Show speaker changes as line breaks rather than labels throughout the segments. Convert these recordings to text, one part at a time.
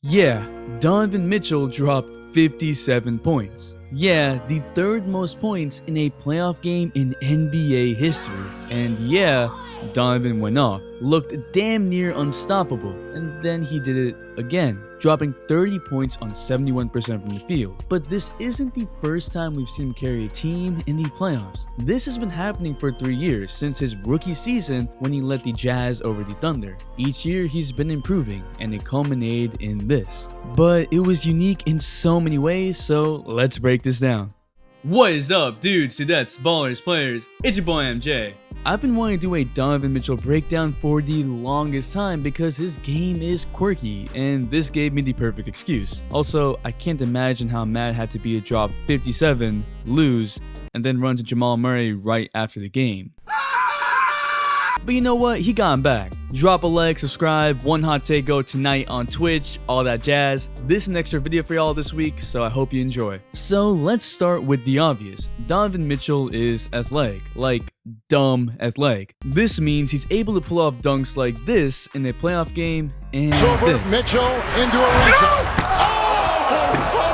Yeah, Donovan Mitchell dropped 57 points. Yeah, the third most points in a playoff game in NBA history. And yeah, Donovan went off, looked damn near unstoppable, and then he did it again, dropping 30 points on 71% from the field. But this isn't the first time we've seen him carry a team in the playoffs. This has been happening for 3 years, since his rookie season when he led the Jazz over the Thunder. Each year he's been improving, and it culminated in this. But it was unique in so many ways, so let's break this down. What is up, dudes, dudettes, ballers, players? It's your boy MJ. I've been wanting to do a Donovan Mitchell breakdown for the longest time because his game is quirky, and this gave me the perfect excuse. Also, I can't imagine how mad I had to be to drop 57, lose, and then run to Jamal Murray right after the game. But you know what? He got him back. Drop a like, subscribe, one hot take go tonight on Twitch, all that jazz. This is an extra video for y'all this week, so I hope you enjoy. So let's start with the obvious. Donovan Mitchell is athletic, like dumb athletic. This means he's able to pull off dunks like this in a playoff game and
over
this.
Mitchell into a race.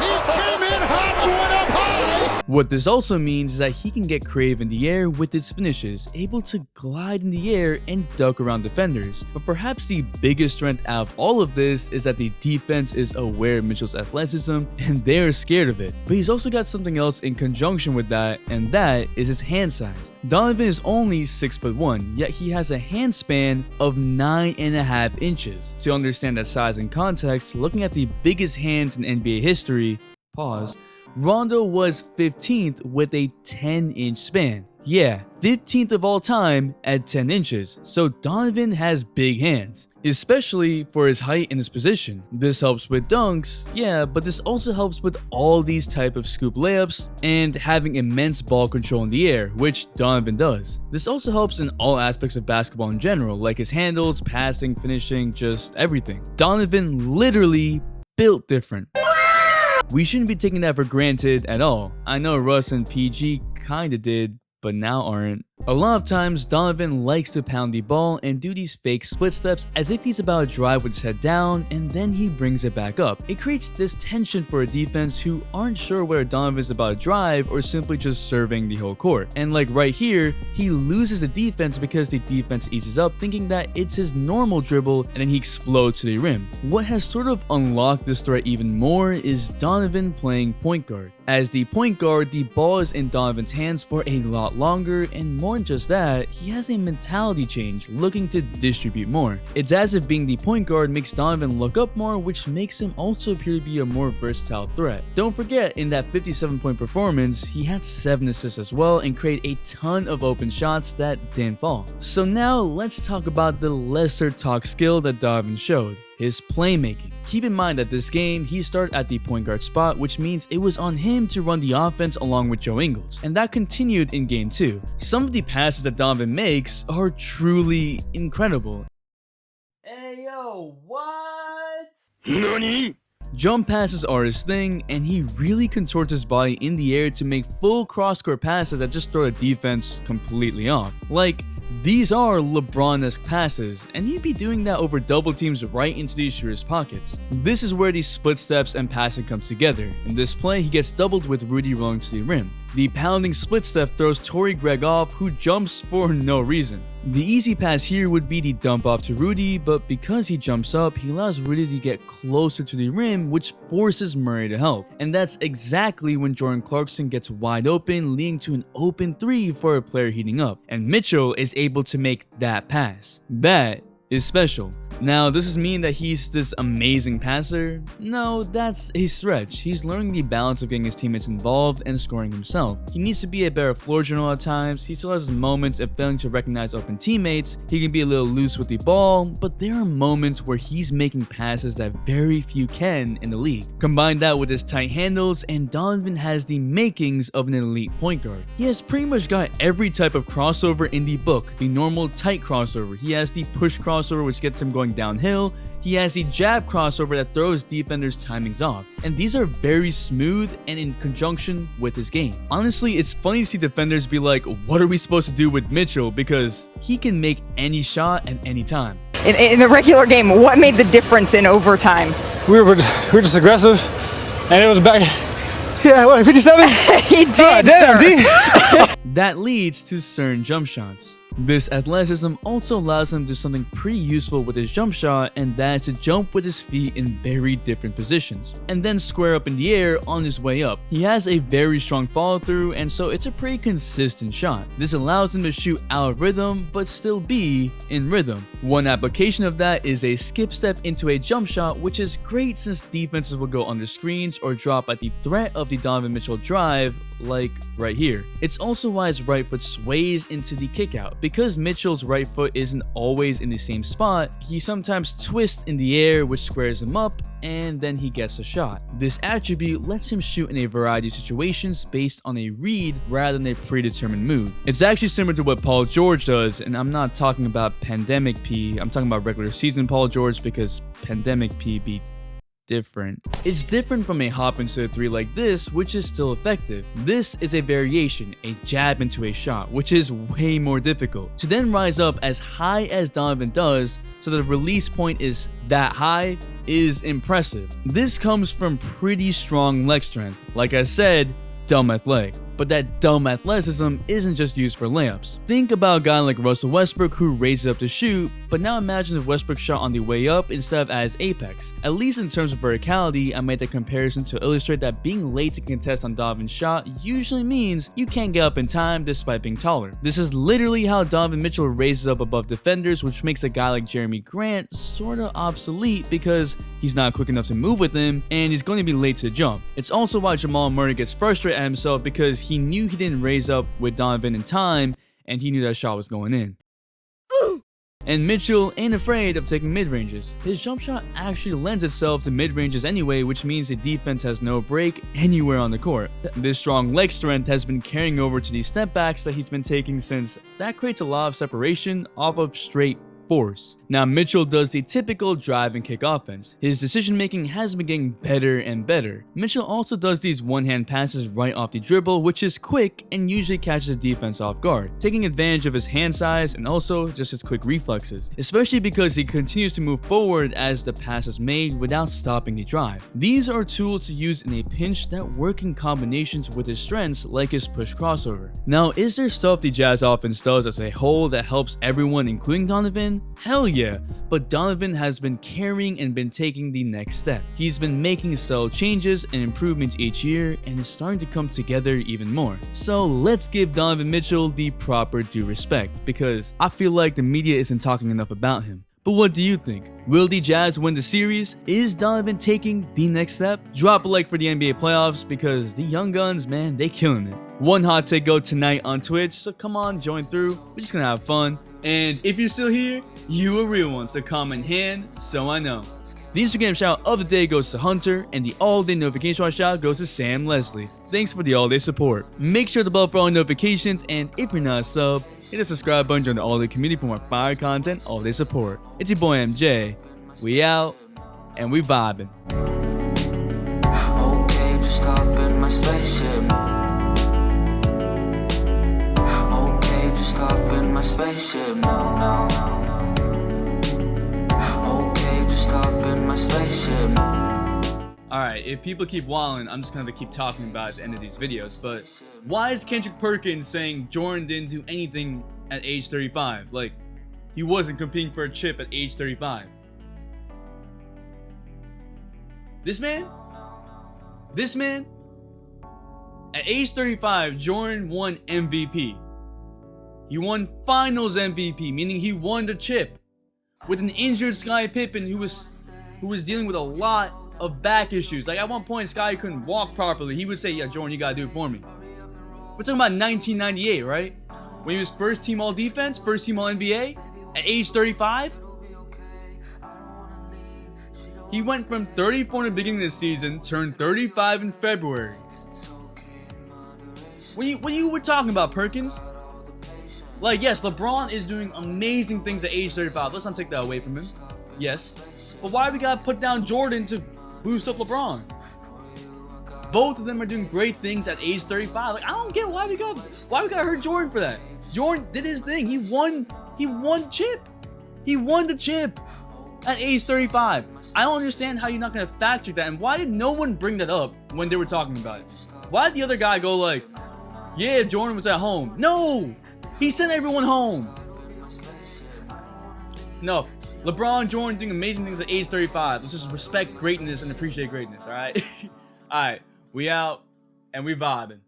He came in hot, went up high.
What this also means is that he can get creative in the air with his finishes, able to glide in the air and duck around defenders. But perhaps the biggest strength out of all of this is that the defense is aware of Mitchell's athleticism and they're scared of it. But he's also got something else in conjunction with that, and that is his hand size. Donovan is only 6'1", yet he has a hand span of 9.5 inches. To understand that size in context, looking at the biggest hands in NBA history, Rondo was 15th with a 10-inch span. Yeah, 15th of all time at 10 inches, so Donovan has big hands, especially for his height and his position. This helps with dunks, yeah, but this also helps with all these type of scoop layups and having immense ball control in the air, which Donovan does. This also helps in all aspects of basketball in general, like his handles, passing, finishing, just everything. Donovan literally built different. We shouldn't be taking that for granted at all. I know Russ and PG kinda did, but now aren't. A lot of times, Donovan likes to pound the ball and do these fake split steps as if he's about to drive with his head down, and then he brings it back up. It creates this tension for a defense who aren't sure whether Donovan is about to drive or simply just serving the whole court. And like right here, he loses the defense because the defense eases up thinking that it's his normal dribble and then he explodes to the rim. What has sort of unlocked this threat even more is Donovan playing point guard. As the point guard, the ball is in Donovan's hands for a lot longer, and more than just that, he has a mentality change, looking to distribute more. It's as if being the point guard makes Donovan look up more, which makes him also appear to be a more versatile threat. Don't forget, in that 57-point performance, he had 7 assists as well and created a ton of open shots that didn't fall. So now let's talk about the lesser talk skill that Donovan showed. His playmaking. Keep in mind that this game, he started at the point guard spot, which means it was on him to run the offense along with Joe Ingles, and that continued in game 2. Some of the passes that Donovan makes are truly incredible. Hey yo, what?
Nani?
Jump passes are his thing, and he really contorts his body in the air to make full cross-court passes that just throw the defense completely off. Like, these are LeBron-esque passes, and he'd be doing that over double teams right into the shooter's pockets. This is where these split steps and passing come together. In this play, he gets doubled with Rudy rolling to the rim. The pounding split step throws Torrey Craig off, who jumps for no reason. The easy pass here would be the dump off to Rudy, but because he jumps up, he allows Rudy to get closer to the rim, which forces Murray to help. And that's exactly when Jordan Clarkson gets wide open, leading to an open 3 for a player heating up. And Mitchell is able to make that pass. That is special. Now, does this mean that he's this amazing passer? No, that's a stretch. He's learning the balance of getting his teammates involved and scoring himself. He needs to be a better floor general at times. He still has his moments of failing to recognize open teammates. He can be a little loose with the ball, but there are moments where he's making passes that very few can in the league. Combine that with his tight handles, and Donovan has the makings of an elite point guard. He has pretty much got every type of crossover in the book. The normal tight crossover. He has the push crossover, which gets him going downhill. He has the jab crossover that throws defenders' timings off, and these are very smooth and in conjunction with his game. Honestly, it's funny to see defenders be like, what are we supposed to do with Mitchell, because he can make any shot at any time.
in the regular game, what made the difference in overtime?
We were just aggressive, and it was back. Yeah, what, 57?
He did,
damn,
sir.
D.
That leads to certain jump shots. This athleticism also allows him to do something pretty useful with his jump shot, and that is to jump with his feet in very different positions, and then square up in the air on his way up. He has a very strong follow through, and so it's a pretty consistent shot. This allows him to shoot out of rhythm, but still be in rhythm. One application of that is a skip step into a jump shot, which is great since defenses will go under screens or drop at the threat of the Donovan Mitchell drive, like right here. It's also why his right foot sways into the kickout. Because Mitchell's right foot isn't always in the same spot, he sometimes twists in the air, which squares him up, and then he gets a shot. This attribute lets him shoot in a variety of situations based on a read rather than a predetermined move. It's actually similar to what Paul George does, and I'm not talking about pandemic P, I'm talking about regular season Paul George, because pandemic P be different. It's different from a hop into a three like this, which is still effective. This is a variation, a jab into a shot, which is way more difficult. To then rise up as high as Donovan does, so the release point is that high, is impressive. This comes from pretty strong leg strength. Like I said, dumb athletic. But that dumb athleticism isn't just used for layups. Think about a guy like Russell Westbrook who raises up to shoot, but now imagine if Westbrook shot on the way up instead of at his apex. At least in terms of verticality, I made that comparison to illustrate that being late to contest on Donovan's shot usually means you can't get up in time despite being taller. This is literally how Donovan Mitchell raises up above defenders, which makes a guy like Jeremy Grant sorta obsolete because he's not quick enough to move with him and he's going to be late to the jump. It's also why Jamal Murray gets frustrated at himself because he knew he didn't raise up with Donovan in time and he knew that shot was going in. And Mitchell ain't afraid of taking mid-ranges. His jump shot actually lends itself to mid-ranges anyway, which means the defense has no break anywhere on the court. This strong leg strength has been carrying over to these step backs that he's been taking, since that creates a lot of separation off of straight force. Now Mitchell does the typical drive and kick offense. His decision making has been getting better and better. Mitchell also does these one-hand passes right off the dribble, which is quick and usually catches the defense off guard, taking advantage of his hand size and also just his quick reflexes, especially because he continues to move forward as the pass is made without stopping the drive. These are tools to use in a pinch that work in combinations with his strengths, like his push crossover. Now, is there stuff the Jazz offense does as a whole that helps everyone, including Donovan? Hell yeah, but Donovan has been carrying and been taking the next step. He's been making subtle changes and improvements each year and is starting to come together even more. So let's give Donovan Mitchell the proper due respect, because I feel like the media isn't talking enough about him. But what do you think? Will the Jazz win the series? Is Donovan taking the next step? Drop a like for the NBA playoffs, because the young guns, man, they killing it. One hot take go tonight on Twitch, so come on, join through. We're just gonna have fun. And if you're still here, you a real one, so comment hand so I know. The Instagram shout of the day goes to Hunter, and the all-day notification shout goes to Sam Leslie. Thanks for the all-day support. Make sure to bell for all notifications, and if you're not a sub, hit the subscribe button, join the all-day community for more fire content, all-day support. It's your boy MJ. We out, and we vibing.
Okay, just stop in my spaceship. Stop in my spaceship, no. Okay, just stop in my spaceship.
Alright, if people keep wilding, I'm just gonna have to keep talking about it at the end of these videos, but why is Kendrick Perkins saying Jordan didn't do anything at age 35? Like, he wasn't competing for a chip at age 35. This man, at age 35, Jordan won MVP. He won Finals MVP, meaning he won the chip, with an injured Scottie Pippen who was dealing with a lot of back issues. Like, at one point, Scottie couldn't walk properly. He would say, "Yeah, Jordan, you gotta do it for me." We're talking about 1998, right? When he was first team All Defense, first team All NBA, at age 35. He went from 34 in the beginning of the season, turned 35 in February. What you were talking about, Perkins? Like, yes, LeBron is doing amazing things at age 35. Let's not take that away from him. Yes. But why we gotta put down Jordan to boost up LeBron? Both of them are doing great things at age 35. Like, I don't get why we gotta hurt Jordan for that. Jordan did his thing. He won chip. He won the chip at age 35. I don't understand how you're not going to fact check that. And why did no one bring that up when they were talking about it? Why did the other guy go like, yeah, Jordan was at home? No, he sent everyone home. No, LeBron, Jordan doing amazing things at age 35. Let's just respect greatness and appreciate greatness, all right? All right, we out and we vibing.